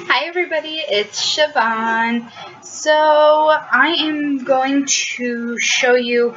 Hi everybody, it's Siobhan. So I am going to show you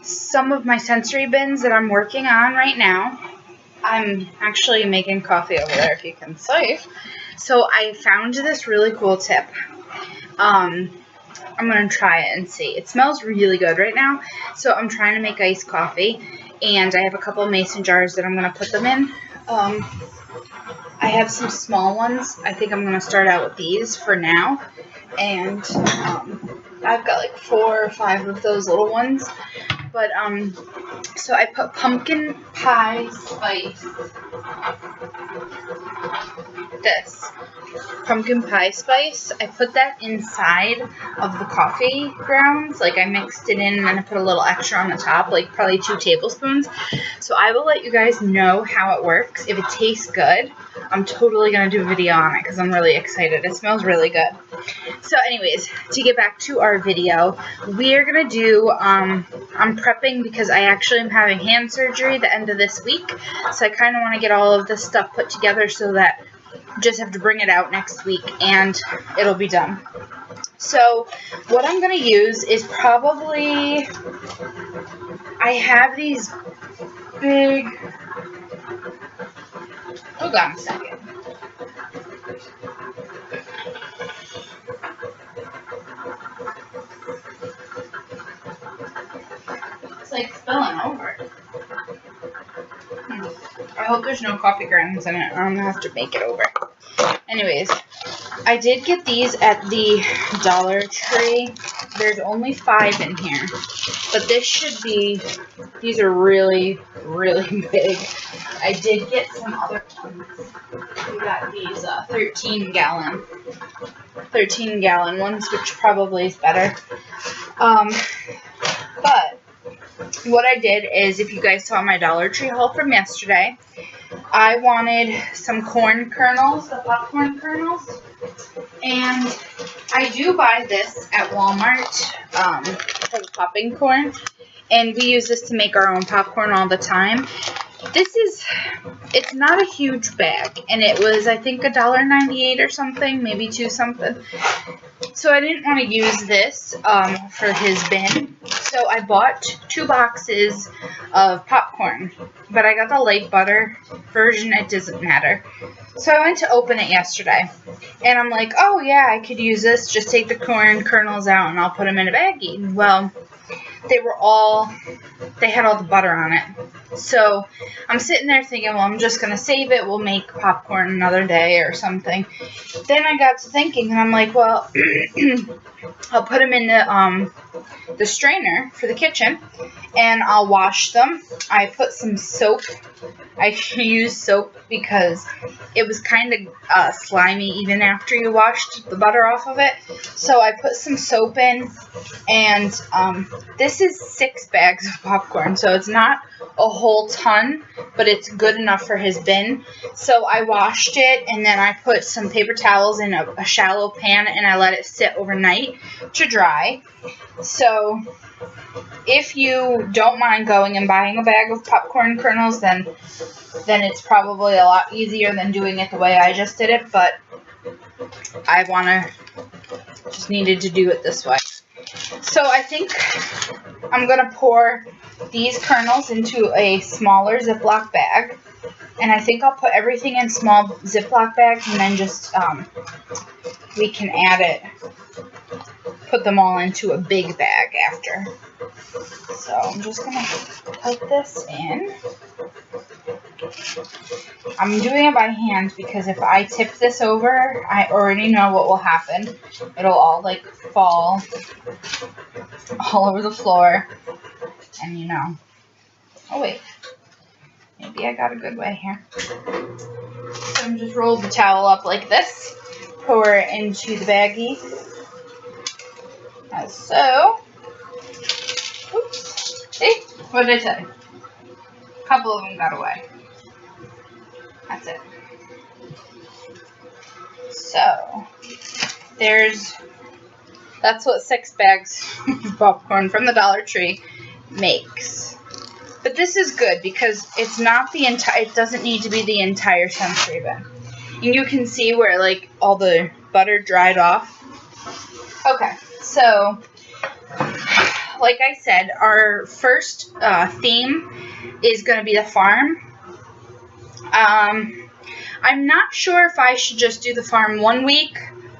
some of my sensory bins that I'm working on right now. I'm actually making coffee over there, if you can see. So I found this really cool tip. I'm going to try it and see. It smells really good right now. So I'm trying to make iced coffee, and I have a couple of mason jars that I'm going to put them in. I have some small ones. I think I'm going to start out with these for now. And I've got like 4 or 5 of those little ones. But, so I put pumpkin pie spice. Pumpkin pie spice. I put that inside of the coffee grounds. Like I mixed it in and then I put a little extra on the top, like probably 2 tablespoons. So I will let you guys know how it works. If it tastes good, I'm totally going to do a video on it because I'm really excited. It smells really good. So anyways, to get back to our video, we're going to do, I'm prepping because I actually am having hand surgery the end of this week. So I kind of want to get all of this stuff put together so that just have to bring it out next week and it'll be done. So what I'm going to use is probably, I have these big, hold on a second. It's like spilling over. I hope there's no coffee grounds in it. I'm going to have to make it over. Anyways, I did get these at the Dollar Tree. There's only 5 in here. But this should be, these are really, really big. I did get some other ones. We got these 13 gallon ones, which probably is better. But what I did is, if you guys saw my Dollar Tree haul from yesterday, I wanted some corn kernels, the popcorn kernels, and I do buy this at Walmart for the popping corn, and we use this to make our own popcorn all the time. It's not a huge bag, and it was, I think, $1.98 or something, maybe 2 something. So I didn't want to use this for his bin, so I bought 2 boxes of popcorn, but I got the light butter version. It doesn't matter. So I went to open it yesterday, and I'm like, oh yeah, I could use this, just take the corn kernels out and I'll put them in a baggie. Well, they had all the butter on it. So I'm sitting there thinking, well, I'm just going to save it. We'll make popcorn another day or something. Then I got to thinking, and I'm like, well, I'll put them in the strainer for the kitchen, and I'll wash them. I put some soap. I used soap because it was kind of slimy even after you washed the butter off of it. So I put some soap in, and this is 6 bags of popcorn, so it's not a whole ton, but it's good enough for his bin. So I washed it, and then I put some paper towels in a shallow pan, and I let it sit overnight to dry. So if you don't mind going and buying a bag of popcorn kernels, then it's probably a lot easier than doing it the way I just did it, but I just needed to do it this way. So I think I'm going to pour these kernels into a smaller Ziploc bag, and I think I'll put everything in small Ziploc bags, and then just we can put them all into a big bag after. So I'm just going to put this in. I'm doing it by hand because if I tip this over, I already know what will happen. It'll all like fall all over the floor, and you know. Oh wait, maybe I got a good way here. So I'm just roll the towel up like this, pour it into the baggie, as so. Oops. See? What did I say? A couple of them got away. That's it. So, that's what 6 bags of popcorn from the Dollar Tree makes. But this is good because it's not it doesn't need to be the entire sensory bin. And you can see where, like, all the butter dried off. Okay, so, like I said, our first theme is going to be the farm. I'm not sure if I should just do the farm 1 week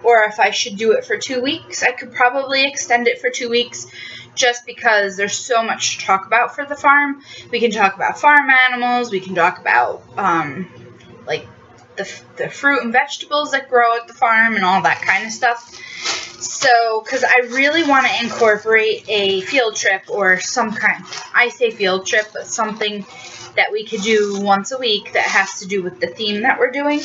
or if I should do it for 2 weeks. I could probably extend it for 2 weeks just because there's so much to talk about for the farm. We can talk about farm animals. We can talk about, like, the fruit and vegetables that grow at the farm and all that kind of stuff. So, because I really want to incorporate a field trip or some kind, I say field trip, but something that we could do once a week that has to do with the theme that we're doing.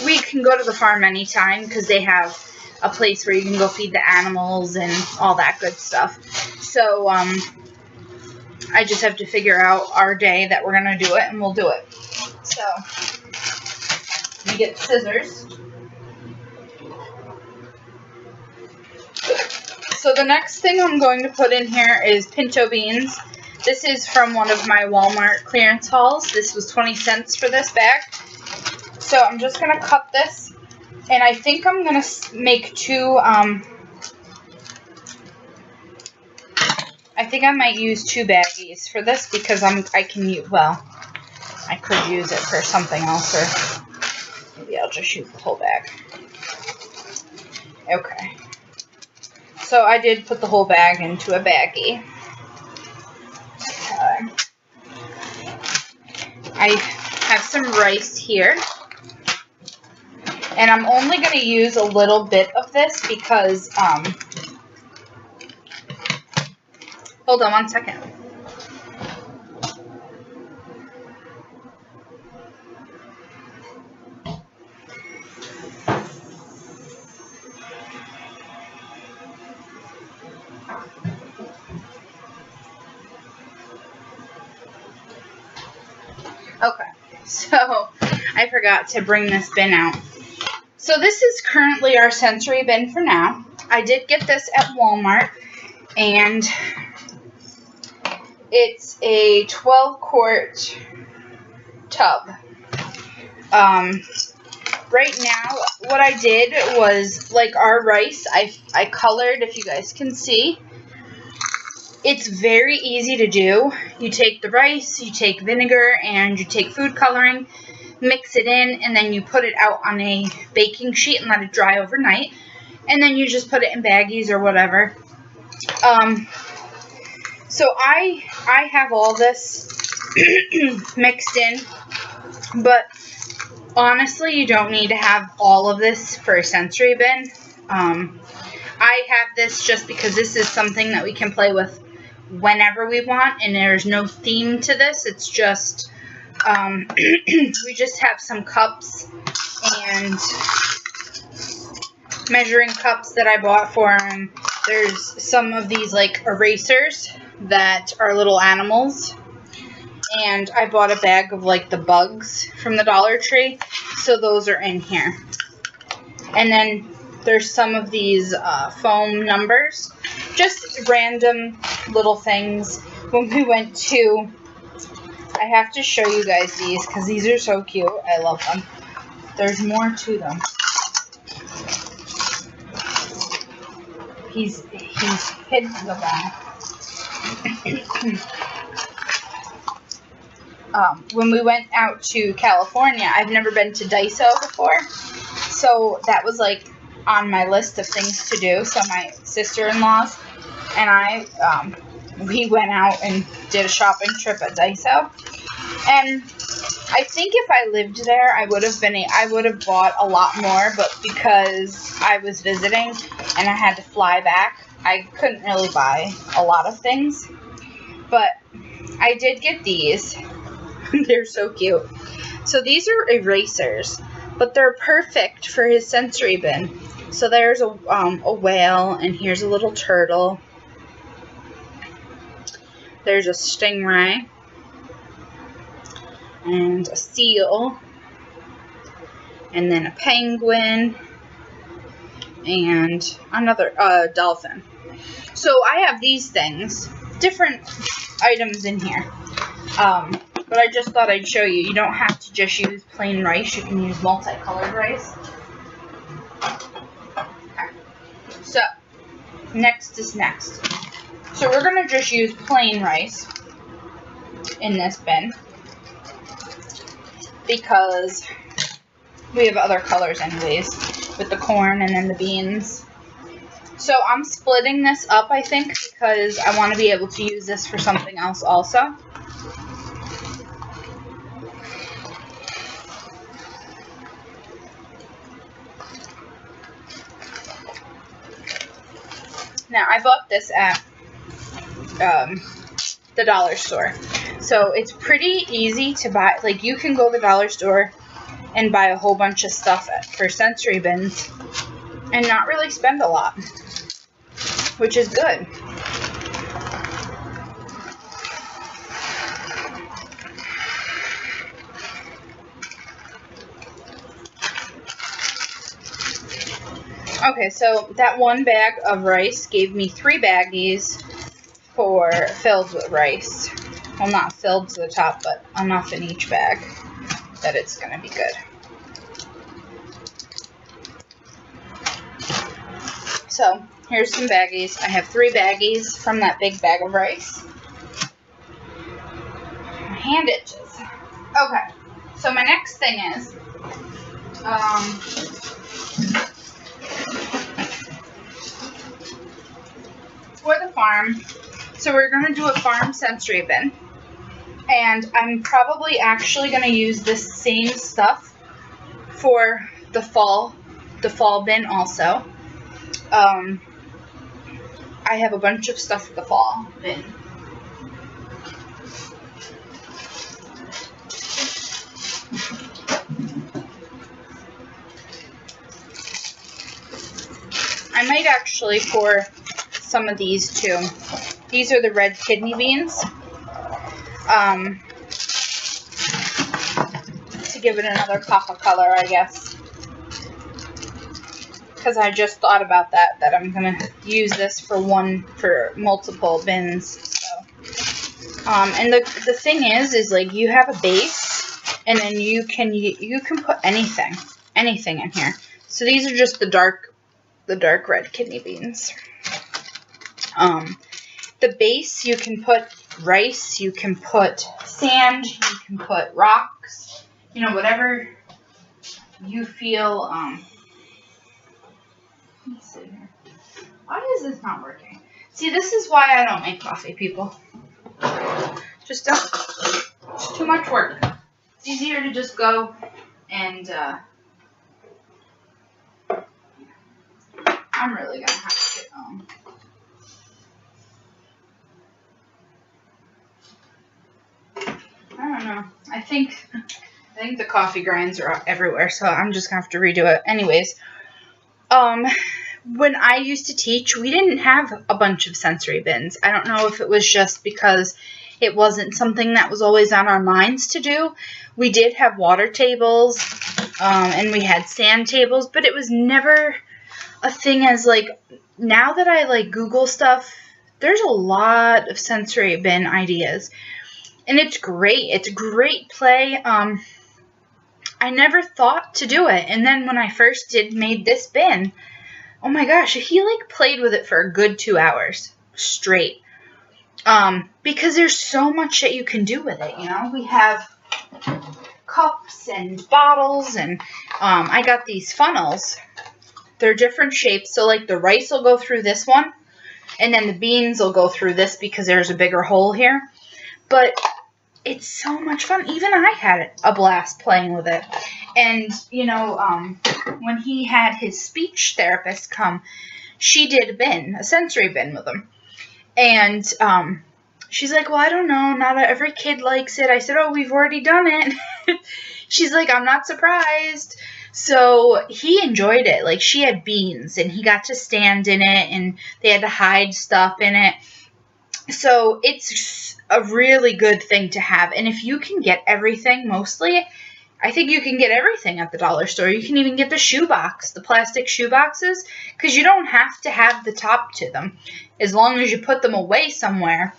We can go to the farm anytime because they have a place where you can go feed the animals and all that good stuff. So, I just have to figure out our day that we're going to do it, and we'll do it. So, let me get scissors. So the next thing I'm going to put in here is pinto beans. This is from one of my Walmart clearance hauls. This was 20 cents for this bag. So I'm just going to cut this. And I think I'm going to make two, I think I might use 2 baggies for this because I can use, well, I could use it for something else, or maybe I'll just use the whole bag. Okay. So I did put the whole bag into a baggie. I have some rice here. And I'm only going to use a little bit of this because, hold on 1 second. Okay, so I forgot to bring this bin out. So this is currently our sensory bin for now. I did get this at Walmart, and it's a 12-quart tub. Right now, what I did was, like our rice, I colored, if you guys can see. It's very easy to do. You take the rice, you take vinegar, and you take food coloring, mix it in, and then you put it out on a baking sheet and let it dry overnight. And then you just put it in baggies or whatever. So I have all this mixed in, but honestly, you don't need to have all of this for a sensory bin. I have this just because this is something that we can play with whenever we want, and there's no theme to this. It's just, we just have some cups and measuring cups that I bought for them. There's some of these, like, erasers that are little animals. And I bought a bag of, like, the bugs from the Dollar Tree. So those are in here. And then there's some of these foam numbers. Just random little things. When we went to, I have to show you guys these because these are so cute. I love them. There's more to them. He's hidden the bag. When we went out to California, I've never been to Daiso before, so that was like on my list of things to do. So my sister-in-laws and I, we went out and did a shopping trip at Daiso, and I think if I lived there, I would have bought a lot more, but because I was visiting and I had to fly back, I couldn't really buy a lot of things. But I did get these. They're so cute. So these are erasers, but they're perfect for his sensory bin. So there's a whale, and here's a little turtle. There's a stingray, and a seal, and then a penguin, and another dolphin. So I have these things, different items in here. But I just thought I'd show you. You don't have to just use plain rice. You can use multicolored rice. Okay. So, next is next. So we're going to just use plain rice in this bin because we have other colors anyways with the corn and then the beans. So I'm splitting this up, I think, because I want to be able to use this for something else also. Now, I bought this at the dollar store. So it's pretty easy to buy. Like, you can go to the dollar store and buy a whole bunch of stuff for sensory bins and not really spend a lot, which is good. Okay, so that one bag of rice gave me 3 baggies filled with rice. Well, not filled to the top, but enough in each bag that it's going to be good. So, here's some baggies. I have 3 baggies from that big bag of rice. My hand itches. Okay, so my next thing is, for the farm, so we're going to do a farm sensory bin, and I'm probably actually going to use this same stuff for the fall bin also. I have a bunch of stuff for the fall bin. I might actually pour some of these too. These are the red kidney beans. To give it another pop of color, I guess. Because I just thought about that I'm going to use this for multiple bins. So, and the thing is like you have a base, and then you can put anything in here. So these are just the dark red kidney beans. The base, you can put rice, you can put sand, you can put rocks, whatever you feel. Let me see here. Why is this not working? See, this is why I don't make coffee, people. Just don't. It's too much work. It's easier to just go and, I'm really going to have to get home. I don't know. I think the coffee grinds are everywhere, so I'm just going to have to redo it. Anyways, when I used to teach, we didn't have a bunch of sensory bins. I don't know if it was just because it wasn't something that was always on our minds to do. We did have water tables, and we had sand tables, but it was never a thing as, like, now that I, like, Google stuff, there's a lot of sensory bin ideas. And it's great. It's great play. I never thought to do it. And then when I first made this bin, oh my gosh, he like played with it for a good 2 hours straight. Because there's so much that you can do with it, We have cups and bottles, and I got these funnels. They're different shapes. So like the rice will go through this one, and then the beans will go through this because there's a bigger hole here. But it's so much fun. Even I had a blast playing with it. And, when he had his speech therapist come, she did a sensory bin with him. And she's like, well, I don't know. Not every kid likes it. I said, oh, we've already done it. She's like, I'm not surprised. So he enjoyed it. Like, she had beans, and he got to stand in it, and they had to hide stuff in it. So it's a really good thing to have. And if you can get everything, mostly, I think you can get everything at the dollar store. You can even get the shoebox, the plastic shoe boxes, because you don't have to have the top to them. As long as you put them away somewhere,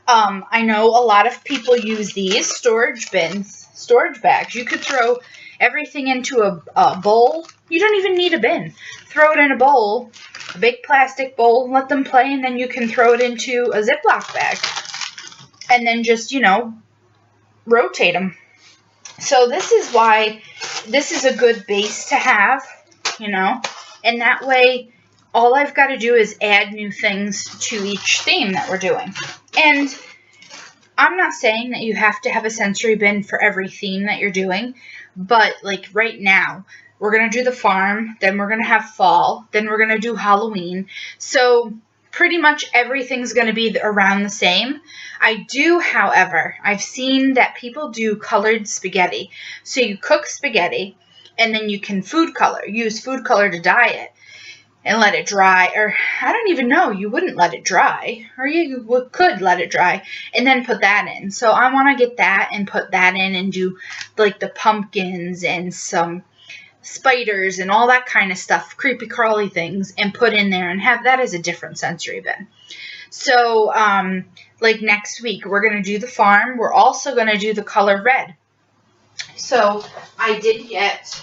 I know a lot of people use these storage bags. You could throw everything into a bowl. You don't even need a bin. Throw it in a bowl, a big plastic bowl, let them play, and then you can throw it into a Ziploc bag. And then just, you know, rotate them. So this is why this is a good base to have, you know. And that way, all I've got to do is add new things to each theme that we're doing. And I'm not saying that you have to have a sensory bin for every theme that you're doing, but like right now, we're going to do the farm, then we're going to have fall, then we're going to do Halloween. So pretty much everything's going to be around the same. I do, however, I've seen that people do colored spaghetti. So you cook spaghetti, and then you can use food color to dye it and let it dry. Or I don't even know, you wouldn't let it dry. Or you could let it dry and then put that in. So I want to get that and put that in and do like the pumpkins and some spiders and all that kind of stuff, creepy crawly things, and put in there and have that as a different sensory bin. So like next week we're going to do the farm. We're also going to do the color red. So I did get,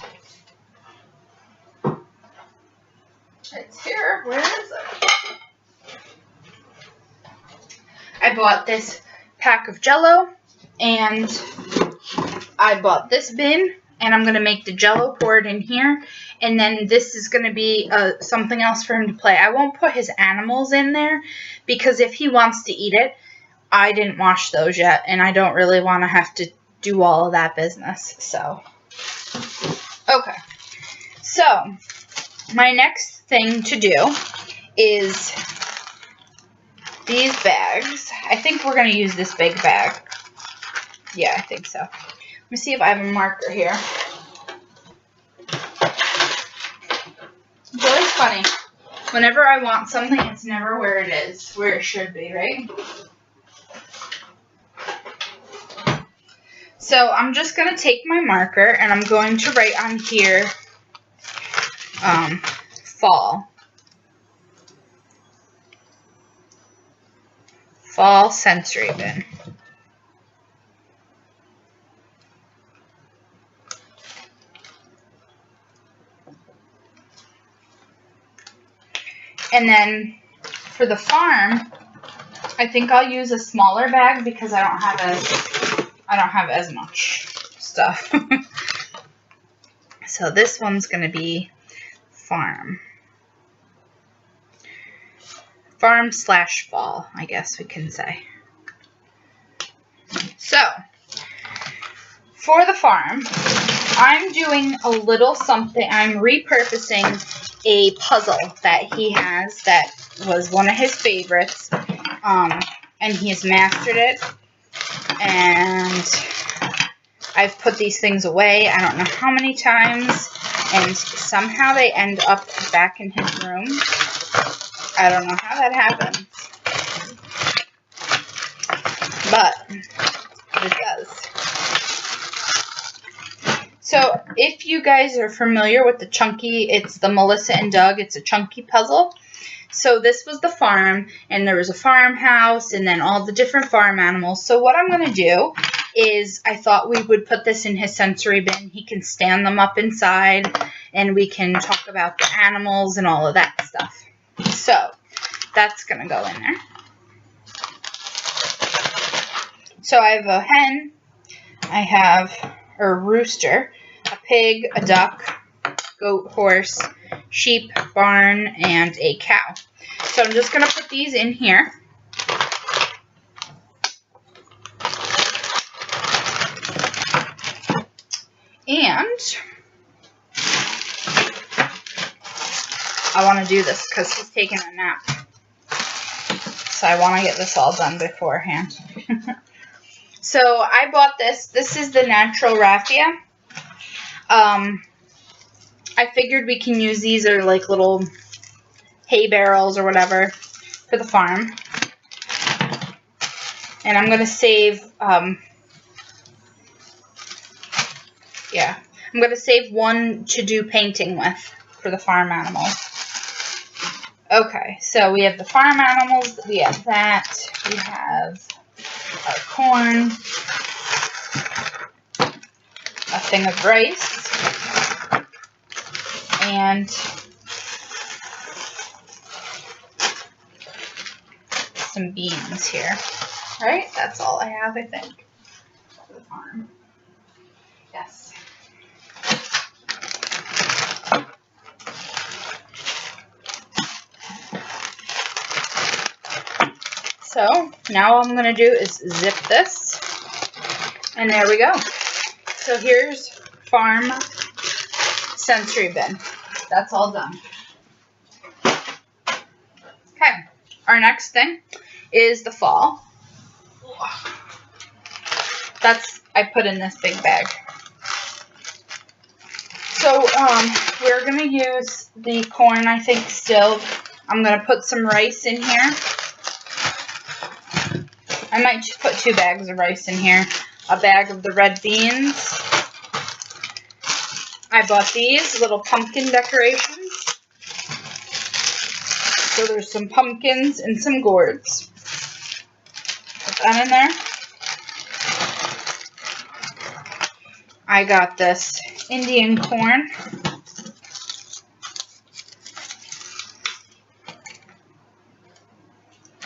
it's here, where is it? I bought this pack of Jell-O, and I bought this bin, and I'm going to make the Jell-O, pour it in here, and then this is going to be something else for him to play. I won't put his animals in there, because if he wants to eat it, I didn't wash those yet, and I don't really want to have to do all of that business, so. Okay, so my next thing to do is these bags. I think we're going to use this big bag. Yeah, I think so. Let me see if I have a marker here. It's always funny. Whenever I want something, it's never where it is, where it should be, right? So I'm just going to take my marker and I'm going to write on here, fall. Fall sensory bin. And then for the farm, I think I'll use a smaller bag because I don't have as much stuff. So this one's going to be farm. Farm/fall, I guess we can say. So, for the farm, I'm doing a little something. I'm repurposing a puzzle that he has that was one of his favorites, and he has mastered it, and I've put these things away I don't know how many times, and somehow they end up back in his room. I don't know how that happened, but it does. So if you guys are familiar with the chunky, it's the Melissa and Doug, it's a chunky puzzle. So this was the farm, and there was a farmhouse, and then all the different farm animals. So what I'm going to do is I thought we would put this in his sensory bin. He can stand them up inside, and we can talk about the animals and all of that stuff. So that's going to go in there. So I have a hen, I have a rooster, a pig, a duck, goat, horse, sheep, barn, and a cow. So I'm just going to put these in here. And I want to do this because he's taking a nap. So I want to get this all done beforehand. So I bought this. This is the natural raffia. I figured we can use these as like little hay barrels or whatever for the farm. And I'm going to save, I'm going to save one to do painting with for the farm animals. Okay, so we have the farm animals, we have that, we have our corn, a thing of rice, and some beans here. Right? That's all I have, I think, for the farm. Yes. So now all I'm going to do is zip this, and there we go. So here's farm sensory bin. That's all done. Okay, our next thing is the fall. I put in this big bag. So we're going to use the corn, I think, still. I'm going to put some rice in here. I might just put 2 bags of rice in here. A bag of the red beans. I bought these little pumpkin decorations. So there's some pumpkins and some gourds. Put that in there. I got this Indian corn.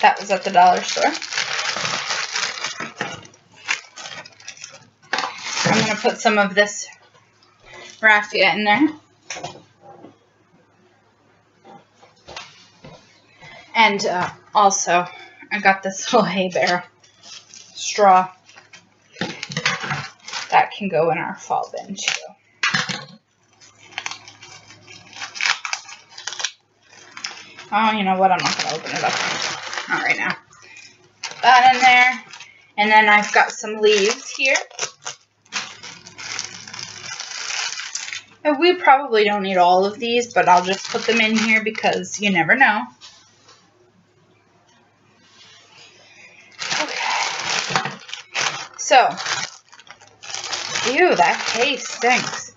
That was at the dollar store. I'm going to put some of this raffia in there. And also, I got this little hay bale straw. That can go in our fall bin too. Oh, you know what? I'm not going to open it up. Not right now. Put that in there. And then I've got some leaves here. And we probably don't need all of these, but I'll just put them in here because you never know. Okay. So, ew, that hay stinks.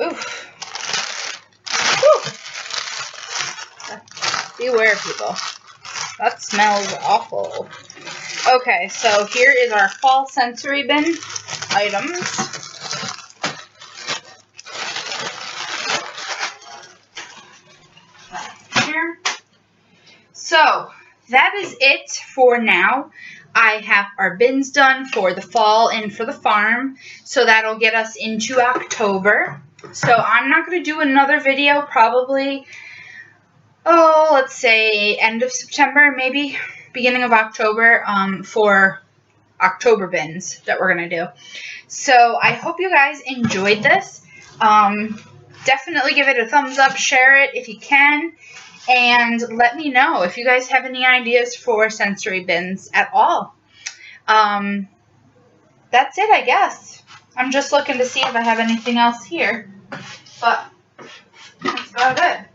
Oof. Whew. Beware, people. That smells awful. Okay, so here is our fall sensory bin items. Here. So, that is it for now. I have our bins done for the fall and for the farm, so that'll get us into October. So I'm not going to do another video, probably, let's say end of September, maybe beginning of October, for October bins that we're going to do. So I hope you guys enjoyed this. Definitely give it a thumbs up, share it if you can. And let me know if you guys have any ideas for sensory bins at all. That's it, I guess. I'm just looking to see if I have anything else here. But that's about it.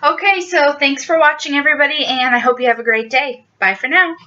Okay, so thanks for watching, everybody, and I hope you have a great day. Bye for now.